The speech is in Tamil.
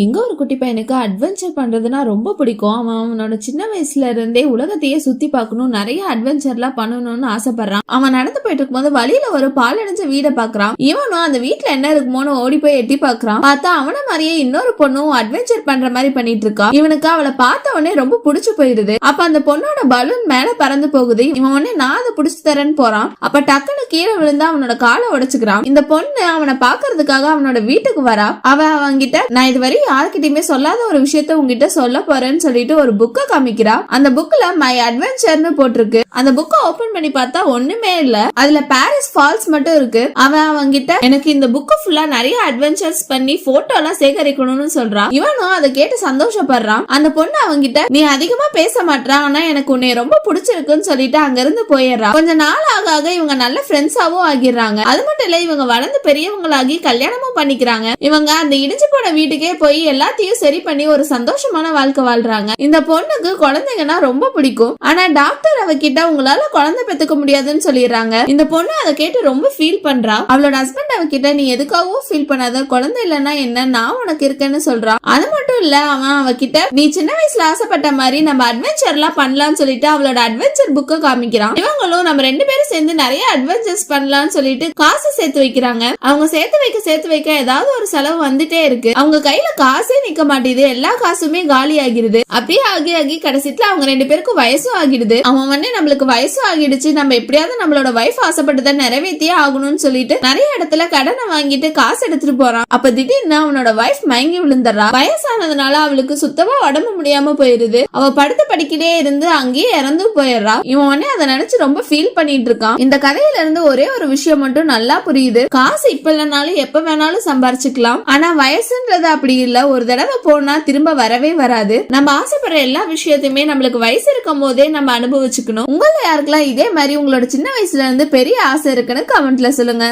இங்க ஒரு குட்டி பையனுக்கு அட்வென்ச்சர் பண்றதுன்னா ரொம்ப பிடிக்கும். அவன் அவனோட சின்ன வயசுல இருந்தே உலகத்தையே சுத்தி பார்க்கணும், நிறைய அட்வென்ச்சர்லாம் பண்ணணும்னு ஆசைப்படுறான். அவன் நடந்து போயிட்டு இருக்கும்போது வழியில ஒரு பாலடைஞ்ச வீடை பாக்குறான். இவனும் அந்த வீட்டுல என்ன இருக்குமோன்னு ஓடி போய் எட்டி பாக்குறான். பார்த்தா அவன மாதிரியே இன்னொரு பொண்ணும் அட்வென்ச்சர் பண்ற மாதிரி பண்ணிட்டு இருக்கா. இவனுக்கு அவளை பார்த்த உடனே ரொம்ப பிடிச்சு போயிருது. அப்ப அந்த பொண்ணோட பலூன் மேல பறந்து போகுது. இவன் உடனே நான் அதை பிடிச்சு தரேன்னு போறான். அப்ப டக்குன்னு கீழே விழுந்து அவனோட காலை உடைச்சுக்கிறான். இந்த பொண்ணு அவனை பாக்குறதுக்காக அவனோட வீட்டுக்கு வரா. அவன்கிட்ட நான் இதுவரை யார்கிட்டயுமே சொல்லாத ஒரு விஷயத்த உங்ககிட்ட சொல்ல போறேன்னு சொல்லிட்டு ஒரு புக்க காமிக்கிறா. அந்த புக்ல மை அட்வென்ச்சர்னு போட்டிருக்கு. அந்த புக்க ஓபன் பண்ணி பார்த்தா ஒண்ணுமே இல்ல. அதுல பாரிஸ் ஃபால்ஸ் மட்டும் இருக்கு. அவன்கிட்ட எனக்கு இந்த புக்கு ஃபுல்லா நிறைய அட்வென்ச்சர்ஸ் பண்ணி போட்டோ எல்லாம் சேகரிக்கணும்னு சொல்றான். இவனும் அதை கேட்டு சந்தோஷப்படுறான். அந்த பொண்ணு அவங்கிட்ட நீ அதிகமா பேச மாட்டான், ஆனா எனக்கு உன்னை ரொம்ப பிடிச்சிருக்குன்னு சொல்லிட்டு அங்க இருந்து போயிடுறான். கொஞ்ச நாள் ஆக ஆக இவங்க நல்ல ஃப்ரெண்ட்ஸாவும் ஆகிடுறாங்க. அது மட்டும் இல்ல, இவங்க வளர்ந்து பெரியவங்களாகி கல்யாணமும் பண்ணிக்கிறாங்க. இவங்க அந்த இடிஞ்சு போன வீட்டுக்கே போய் எல்லாத்தையும் சரி பண்ணி ஒரு சந்தோஷமான வாழ்க்கை வாழ்றாங்க. இந்த பொண்ணுக்கு குழந்தைங்கன்னா ரொம்ப பிடிக்கும். ஆனா டாக்டர் அவகிட்ட உங்களால குழந்தை பெத்துக்க முடியாதுன்னு சொல்லிடுறாங்க. இந்த பொண்ணு அதை கேட்டு ரொம்ப ஃபீல் பண்றா. அவளோட ஹஸ்பண்ட் அவகிட்ட நீ எதுக்காகவும் ஃபீல் பண்ணாத, குழந்தை இல்லைன்னா என்ன, நான் உனக்கு இருக்கேன்னு சொல்றான். அது மட்டும் இல்ல, அவகிட்ட நீ சின்ன வயசுல ஆசைப்பட்ட மாதிரி நம்ம அட்வென்ச்சர் எல்லாம் பண்ணலாம்னு சொல்லிட்டு அவளோட அட்வென்ச்சர் புக்க காமிக்கிறான். இவங்களும் நம்ம 2 பேரும் சேர்ந்து நிறைய அட்வென்ச்சர்ஸ் பண்ணலாம்னு சொல்லிட்டு காசு சேர்த்து வைக்கிறாங்க. அவங்க சேர்த்து வைக்க ஏதாவது ஒரு செலவு வந்துட்டே இருக்கு. அவங்க கையில காசே நிக்க மாட்டேது. எல்லா காசுமே காலி ஆகிடுது. அப்படியே ஆகி கடைசியில அவங்க 2 பேருக்கும் வயசும் ஆகிடுது. அவன் வந்து நம்மளுக்கு வயசும் ஆகிடுச்சு, நம்ம எப்படியாவது நம்மளோட வைஃப் ஆசைப்பட்டதை நிறைவேற்றியே ஆகணும்னு சொல்லிட்டு நிறைய இடத்துல கடனை வாங்கிட்டு காசு எடுத்துட்டு போறான். அப்ப திடீர்னு அவனோட வைஃப் மயங்கி விழுந்துடுறா. வயசானதுனால அவளுக்கு சுத்தமா உடம்பு முடியாம போயிருது. அவ படுத்த படிக்கிட்டே இருந்து அங்கேயே இறந்து போயிடுறா. இவன் வந்து அதை நினைச்சு ரொம்ப ஃபீல் பண்ணிட்டு இருக்கான். இந்த கதையில இருந்து ஒரே ஒரு விஷயம் மட்டும் நல்லா புரியுது. காசு இப்ப இல்லைனாலும் எப்ப வேணாலும் சம்பாரிச்சுக்கலாம். ஆனா வயசுன்றது அப்படி இல்ல. ஒரு தடவை போனா திரும்ப வரவே வராது. நம்ம ஆசைப்படுற எல்லா விஷயத்தையுமே நம்மளுக்கு வயசு இருக்கும் போதே நம்ம அனுபவிச்சுக்கணும். உங்கள யாருக்கெல்லாம் இதே மாதிரி உங்களோட சின்ன வயசுல இருந்து பெரிய ஆசை இருக்குன்னு கமெண்ட்ல சொல்லுங்க.